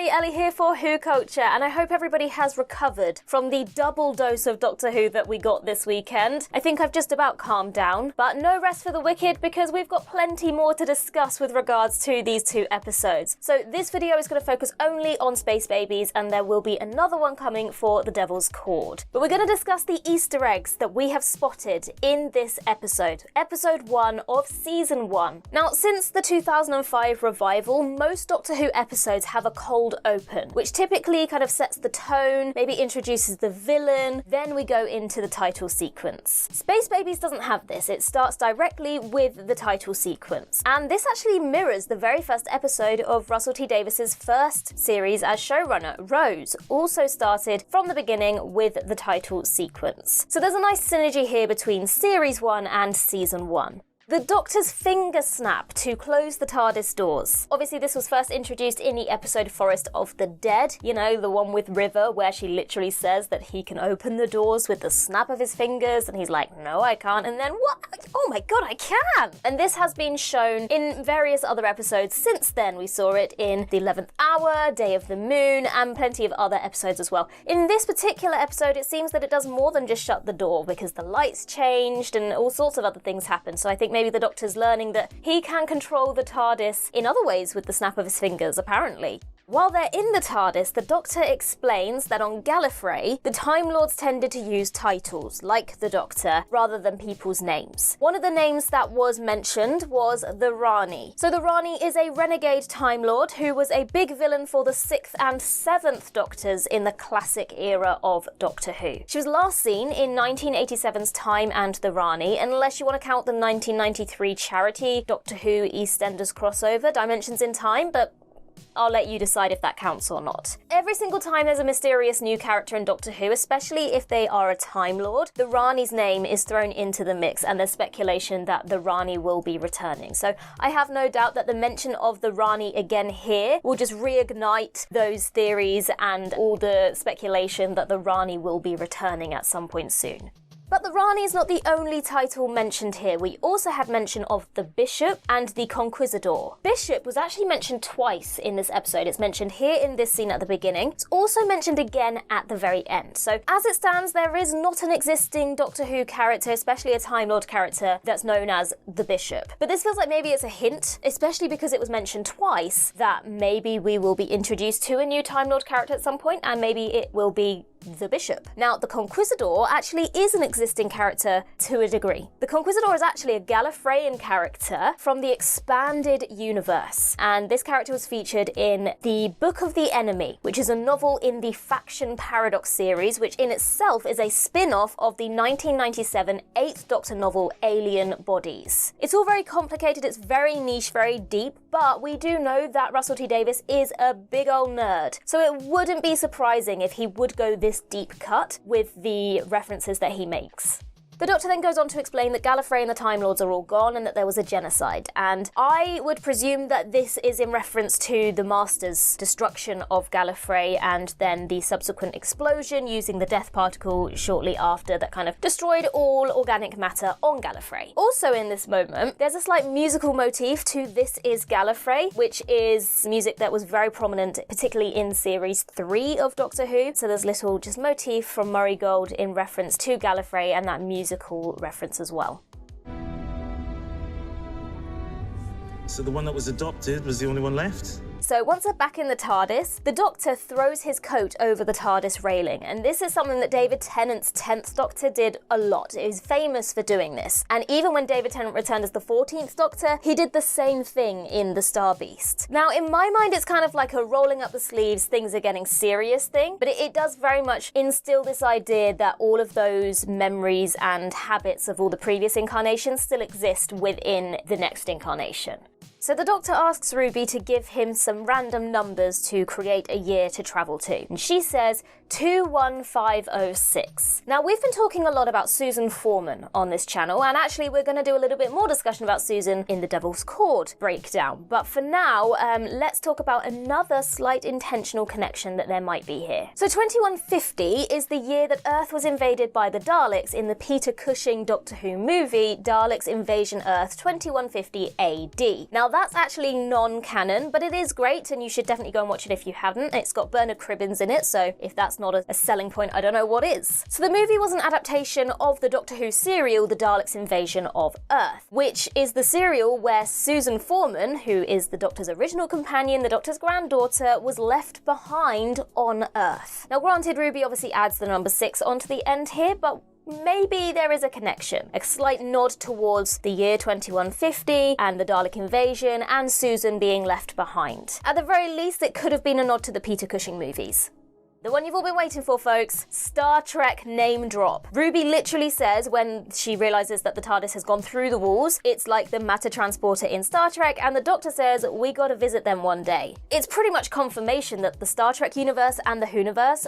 everybody, Ellie here for WhoCulture, and I hope everybody has recovered from the double dose of Doctor Who that we got this weekend. I think I've just about calmed down, but no rest for the wicked because we've got plenty more to discuss with regards to these two episodes. So this video is going to focus only on Space Babies, and there will be another one coming for the Devil's Cord. But we're going to discuss the Easter eggs that we have spotted in this episode, episode 1 of season 1. Now, since the 2005 revival, most Doctor Who episodes have a cold open, which typically kind of sets the tone, maybe introduces the villain, then we go into the title sequence. Space Babies doesn't have this. It starts directly with the title sequence. And this actually mirrors the very first episode of Russell T Davies's first series as showrunner. Rose also started from the beginning with the title sequence. So there's a nice synergy here between series 1 and season 1. The Doctor's finger snap to close the TARDIS doors. Obviously, this was first introduced in the episode Forest of the Dead, you know, the one with River, where she literally says that he can open the doors with the snap of his fingers, and he's like, no, I can't, and then, what? Oh my god, I can! And this has been shown in various other episodes since then. We saw it in The 11th Hour, Day of the Moon, and plenty of other episodes as well. In this particular episode, it seems that it does more than just shut the door, because the lights changed and all sorts of other things happened, so I think maybe the Doctor's learning that he can control the TARDIS in other ways with the snap of his fingers, apparently. While they're in the TARDIS, the Doctor explains that on Gallifrey, the Time Lords tended to use titles, like the Doctor, rather than people's names. One of the names that was mentioned was the Rani. So the Rani is a renegade Time Lord who was a big villain for the 6th and 7th Doctors in the classic era of Doctor Who. She was last seen in 1987's Time and the Rani, unless you want to count the 1993 charity Doctor Who EastEnders crossover, Dimensions in Time, but I'll let you decide if that counts or not. Every single time there's a mysterious new character in Doctor Who, especially if they are a Time Lord, the Rani's name is thrown into the mix, and there's speculation that the Rani will be returning. So I have no doubt that the mention of the Rani again here will just reignite those theories and all the speculation that the Rani will be returning at some point soon. But the Rani is not the only title mentioned here. We also have mention of the Bishop and the Conquistador. Bishop was actually mentioned twice in this episode. It's mentioned here in this scene at the beginning. It's also mentioned again at the very end. So as it stands, there is not an existing Doctor Who character, especially a Time Lord character, that's known as the Bishop. But this feels like maybe it's a hint, especially because it was mentioned twice, that maybe we will be introduced to a new Time Lord character at some point, and maybe it will be the Bishop. Now, the Conquistador actually is an existing character to a degree. The Conquistador is actually a Gallifreyan character from the expanded universe, and this character was featured in the Book of the Enemy, which is a novel in the Faction Paradox series, which in itself is a spin-off of the 1997 8th Doctor novel Alien Bodies. It's all very complicated, it's very niche, very deep, but we do know that Russell T Davies is a big old nerd, so it wouldn't be surprising if he would go this deep cut with the references that he makes. The Doctor then goes on to explain that Gallifrey and the Time Lords are all gone and that there was a genocide, and I would presume that this is in reference to the Master's destruction of Gallifrey and then the subsequent explosion using the death particle shortly after that kind of destroyed all organic matter on Gallifrey. Also in this moment, there's a slight musical motif to This Is Gallifrey, which is music that was very prominent, particularly in Series 3 of Doctor Who. So there's little just motif from Murray Gold in reference to Gallifrey and that musical reference as well. So the one that was adopted was the only one left? So once they're back in the TARDIS, the Doctor throws his coat over the TARDIS railing, and this is something that David Tennant's 10th Doctor did a lot. He's famous for doing this. And even when David Tennant returned as the 14th Doctor, he did the same thing in The Star Beast. Now, in my mind, it's kind of like a rolling up the sleeves, things are getting serious thing, but it does very much instill this idea that all of those memories and habits of all the previous incarnations still exist within the next incarnation. So the Doctor asks Ruby to give him some random numbers to create a year to travel to, and she says 21506. Now, we've been talking a lot about Susan Foreman on this channel, and actually we're going to do a little bit more discussion about Susan in the Devil's Cord breakdown. But for now, let's talk about another slight intentional connection that there might be here. So 2150 is the year that Earth was invaded by the Daleks in the Peter Cushing Doctor Who movie, Daleks Invasion Earth 2150 AD. Now, that's actually non-canon, but it is great, and you should definitely go and watch it if you haven't. It's got Bernard Cribbins in it, so if that's not a selling point, I don't know what is. So the movie was an adaptation of the Doctor Who serial, The Daleks' Invasion of Earth, which is the serial where Susan Foreman, who is the Doctor's original companion, the Doctor's granddaughter, was left behind on Earth. Now granted, Ruby obviously adds the number 6 onto the end here, but maybe there is a connection. A slight nod towards the year 2150 and the Dalek invasion and Susan being left behind. At the very least, it could have been a nod to the Peter Cushing movies. The one you've all been waiting for, folks, Star Trek name drop. Ruby literally says when she realises that the TARDIS has gone through the walls, it's like the matter transporter in Star Trek, and the Doctor says, we gotta visit them one day. It's pretty much confirmation that the Star Trek universe and the Whoniverse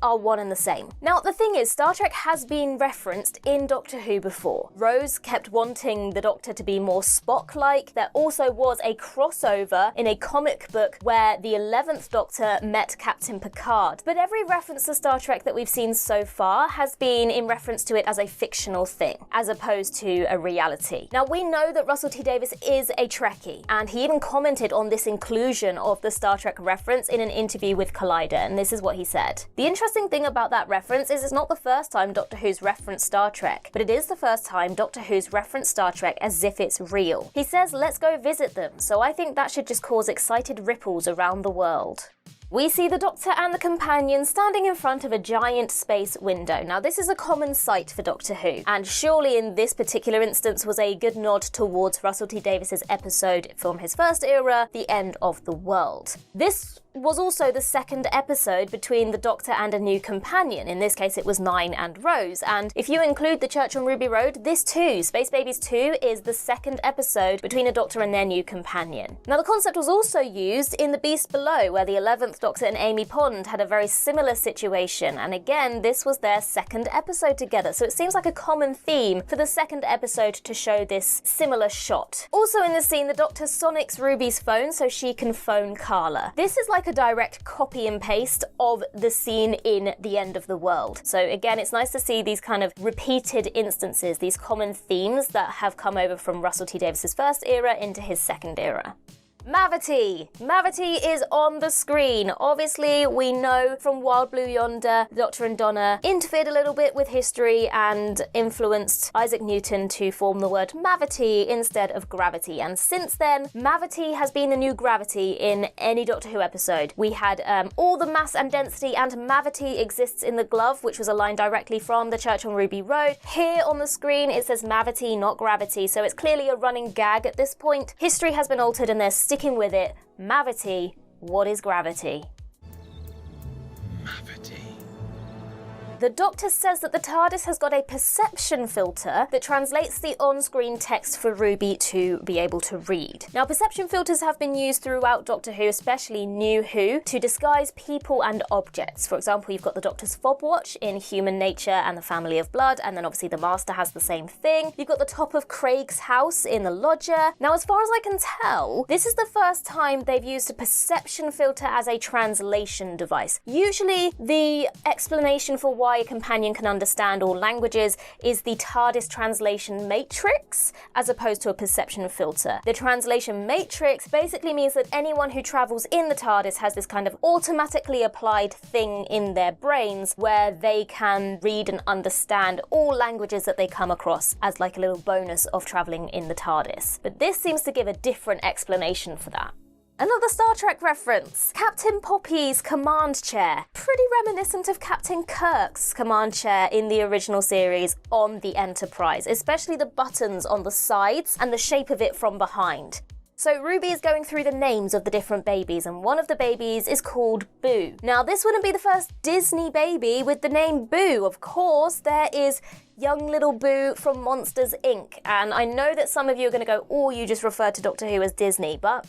are one and the same. Now, the thing is, Star Trek has been referenced in Doctor Who before. Rose kept wanting the Doctor to be more Spock-like. There also was a crossover in a comic book where the 11th Doctor met Captain Picard. But every reference to Star Trek that we've seen so far has been in reference to it as a fictional thing, as opposed to a reality. Now, we know that Russell T Davies is a Trekkie, and he even commented on this inclusion of the Star Trek reference in an interview with Collider, and this is what he said. The interesting thing about that reference is it's not the first time Doctor Who's referenced Star Trek, but it is the first time Doctor Who's referenced Star Trek as if it's real. He says, let's go visit them, so I think that should just cause excited ripples around the world. We see the Doctor and the companion standing in front of a giant space window. Now, this is a common sight for Doctor Who, and surely in this particular instance was a good nod towards Russell T Davies' episode from his first era, The End of the World. This was also the second episode between the Doctor and a new companion. In this case, it was Nine and Rose. And if you include the Church on Ruby Road, this too, Space Babies 2, is the second episode between a Doctor and their new companion. Now, the concept was also used in The Beast Below, where the 11th Doctor and Amy Pond had a very similar situation. And again, this was their second episode together. So it seems like a common theme for the second episode to show this similar shot. Also in this scene, the Doctor sonics Ruby's phone so she can phone Carla. This is like a direct copy and paste of the scene in The End of the World. So again, it's nice to see these kind of repeated instances, these common themes that have come over from Russell T Davies' first era into his second era. Mavity! Mavity is on the screen. Obviously, we know from Wild Blue Yonder, Doctor and Donna interfered a little bit with history and influenced Isaac Newton to form the word mavity instead of gravity. And since then, mavity has been the new gravity in any Doctor Who episode. We had all the mass and density, and mavity exists in the glove, which was a line directly from the Church on Ruby Road. Here on the screen, it says mavity, not gravity, so it's clearly a running gag at this point. History has been altered and they're sticking with it. Mavity, what is gravity? Mavity. The Doctor says that the TARDIS has got a perception filter that translates the on-screen text for Ruby to be able to read. Now, perception filters have been used throughout Doctor Who, especially New Who, to disguise people and objects. For example, you've got the Doctor's fob watch in Human Nature and the Family of Blood, and then obviously the Master has the same thing. You've got the top of Craig's house in The Lodger. Now, as far as I can tell, this is the first time they've used a perception filter as a translation device. Usually, the explanation for why a companion can understand all languages is the TARDIS translation matrix, as opposed to a perception filter. The translation matrix basically means that anyone who travels in the TARDIS has this kind of automatically applied thing in their brains where they can read and understand all languages that they come across as like a little bonus of traveling in the TARDIS. But this seems to give a different explanation for that. Another Star Trek reference. Captain Poppy's command chair. Pretty reminiscent of Captain Kirk's command chair in the original series on the Enterprise, especially the buttons on the sides and the shape of it from behind. So Ruby is going through the names of the different babies, and one of the babies is called Boo. Now, this wouldn't be the first Disney baby with the name Boo. Of course, there is young little Boo from Monsters, Inc. And I know that some of you are going to go, oh, you just referred to Doctor Who as Disney, but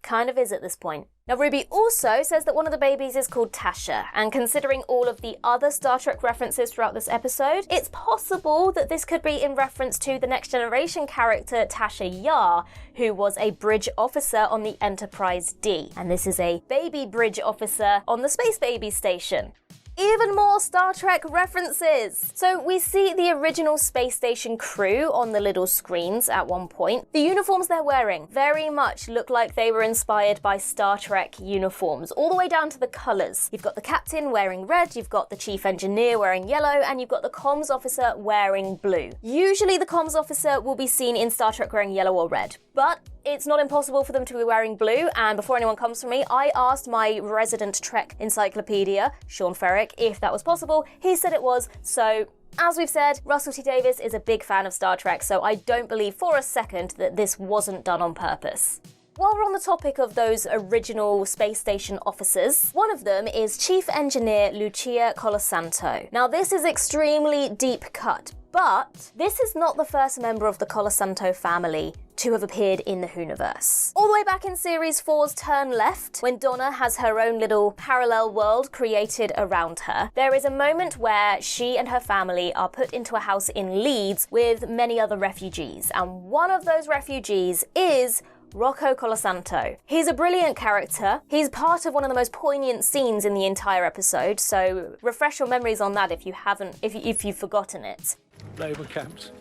kind of is at this point. Now, Ruby also says that one of the babies is called Tasha, and considering all of the other Star Trek references throughout this episode, it's possible that this could be in reference to the Next Generation character Tasha Yar, who was a bridge officer on the Enterprise D. And this is a baby bridge officer on the Space Baby station. Even more Star Trek references! So we see the original space station crew on the little screens at one point. The uniforms they're wearing very much look like they were inspired by Star Trek uniforms, all the way down to the colours. You've got the captain wearing red, you've got the chief engineer wearing yellow, and you've got the comms officer wearing blue. Usually the comms officer will be seen in Star Trek wearing yellow or red, but it's not impossible for them to be wearing blue, and before anyone comes for me, I asked my resident Trek encyclopedia, Sean Ferrick, if that was possible. He said it was, so as we've said, Russell T Davies is a big fan of Star Trek, so I don't believe for a second that this wasn't done on purpose. While we're on the topic of those original space station officers, one of them is Chief Engineer Lucia Colasanto. Now this is extremely deep cut, but this is not the first member of the Colasanto family to have appeared in the Whoniverse. All the way back in Series 4's Turn Left, when Donna has her own little parallel world created around her, there is a moment where she and her family are put into a house in Leeds with many other refugees, and one of those refugees is Rocco Colasanto. He's a brilliant character. He's part of one of the most poignant scenes in the entire episode, so refresh your memories on that if you've forgotten it. Labour camps.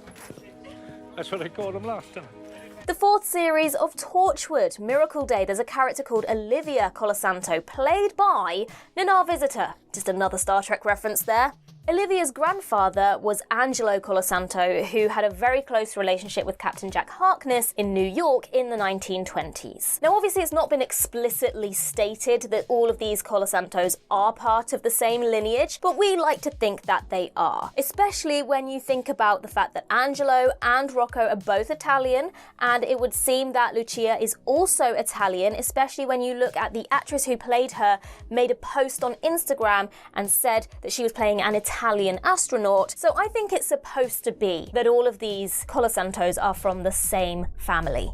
That's what they called them last time. The fourth series of Torchwood, Miracle Day, there's a character called Olivia Colasanto, played by Nana Visitor. Just another Star Trek reference there. Olivia's grandfather was Angelo Colasanto, who had a very close relationship with Captain Jack Harkness in New York in the 1920s. Now obviously it's not been explicitly stated that all of these Colasantos are part of the same lineage, but we like to think that they are, especially when you think about the fact that Angelo and Rocco are both Italian, and it would seem that Lucia is also Italian, especially when you look at the actress who played her made a post on Instagram and said that she was playing an Italian astronaut, so I think it's supposed to be that all of these Colasantos are from the same family.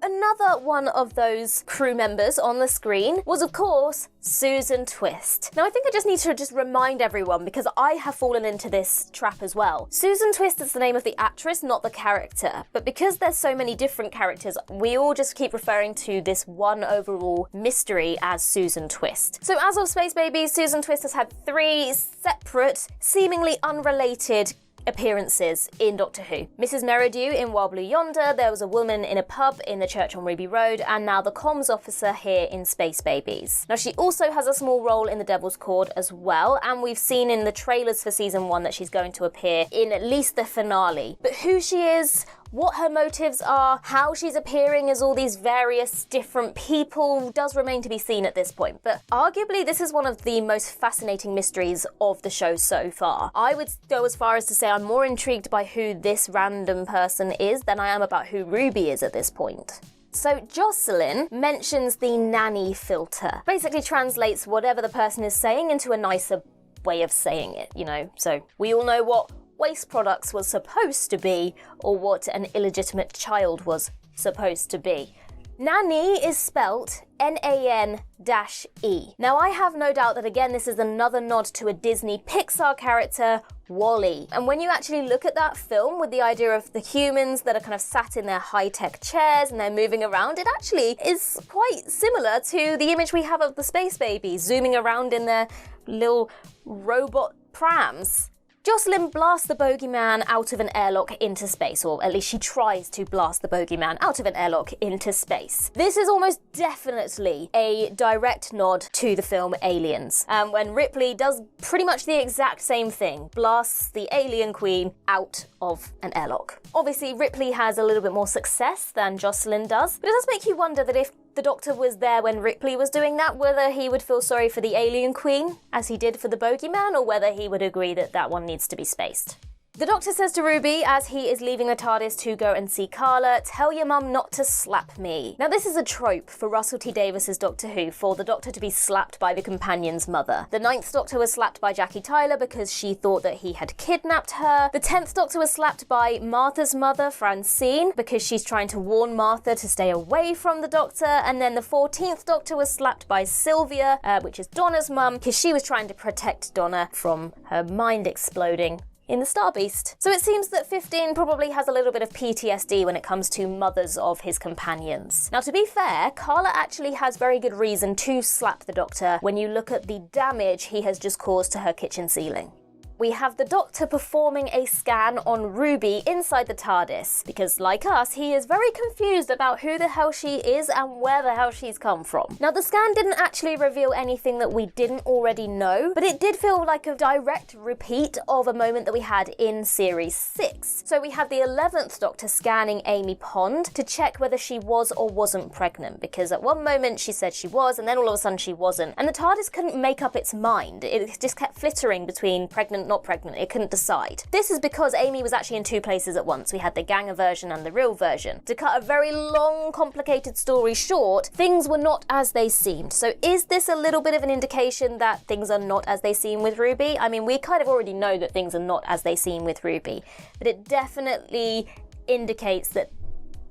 Another one of those crew members on the screen was, of course, Susan Twist. Now, I think I just need to remind everyone, because I have fallen into this trap as well. Susan Twist is the name of the actress, not the character. But because there's so many different characters, we all just keep referring to this one overall mystery as Susan Twist. So as of Space Babies, Susan Twist has had 3 separate, seemingly unrelated appearances in Doctor Who. Mrs. Merridew in While Blue Yonder, there was a woman in a pub in the church on Ruby Road, and now the comms officer here in Space Babies. Now she also has a small role in The Devil's Cord as well, and we've seen in the trailers for season 1 that she's going to appear in at least the finale. But who she is, what her motives are, how she's appearing as all these various different people does remain to be seen at this point. But arguably this is one of the most fascinating mysteries of the show so far. I would go as far as to say I'm more intrigued by who this random person is than I am about who Ruby is at this point. So Jocelyn mentions the nanny filter. Basically translates whatever the person is saying into a nicer way of saying it, you know. So we all know what waste products was supposed to be, or what an illegitimate child was supposed to be. Nanny is spelt Nan-E. Now I have no doubt that again this is another nod to a Disney Pixar character, WALL-E. And when you actually look at that film with the idea of the humans that are kind of sat in their high-tech chairs and they're moving around, it actually is quite similar to the image we have of the Space Babies zooming around in their little robot prams. Jocelyn blasts the bogeyman out of an airlock into space, or at least she tries to blast the bogeyman out of an airlock into space. This is almost definitely a direct nod to the film Aliens, when Ripley does pretty much the exact same thing, blasts the alien queen out of an airlock. Obviously, Ripley has a little bit more success than Jocelyn does, but it does make you wonder that if the Doctor was there when Ripley was doing that, whether he would feel sorry for the alien queen, as he did for the bogeyman, or whether he would agree that that one needs to be spaced. The Doctor says to Ruby, as he is leaving the TARDIS to go and see Carla, "Tell your mum not to slap me." Now this is a trope for Russell T Davies's Doctor Who, for the Doctor to be slapped by the companion's mother. The 9th Doctor was slapped by Jackie Tyler because she thought that he had kidnapped her. The 10th Doctor was slapped by Martha's mother, Francine, because she's trying to warn Martha to stay away from the Doctor. And then the 14th Doctor was slapped by Sylvia, which is Donna's mum, because she was trying to protect Donna from her mind exploding in the Star Beast. So it seems that 15 probably has a little bit of PTSD when it comes to mothers of his companions. Now, to be fair, Carla actually has very good reason to slap the Doctor when you look at the damage he has just caused to her kitchen ceiling. We have the Doctor performing a scan on Ruby inside the TARDIS, because like us, he is very confused about who the hell she is and where the hell she's come from. Now, the scan didn't actually reveal anything that we didn't already know, but it did feel like a direct repeat of a moment that we had in Series 6. So we have the 11th Doctor scanning Amy Pond to check whether she was or wasn't pregnant, because at one moment she said she was, and then all of a sudden she wasn't. And the TARDIS couldn't make up its mind. It just kept flittering between pregnant, not pregnant. It couldn't decide. This is because Amy was actually in two places at once. We had the Ganger version and the real version. To cut a very long, complicated story short, things were not as they seemed. So is this a little bit of an indication that things are not as they seem with Ruby? I mean, we kind of already know that things are not as they seem with Ruby, but it definitely indicates that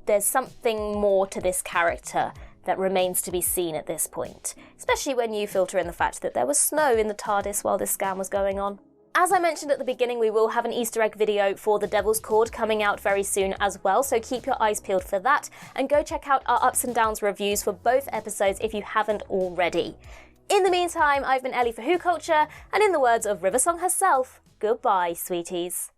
there's something more to this character that remains to be seen at this point, especially when you filter in the fact that there was snow in the TARDIS while this scan was going on. As I mentioned at the beginning, we will have an Easter egg video for the Devil's Cord coming out very soon as well, so keep your eyes peeled for that, and go check out our Ups and Downs reviews for both episodes if you haven't already. In the meantime, I've been Ellie for WhoCulture, and in the words of Riversong herself, goodbye, sweeties.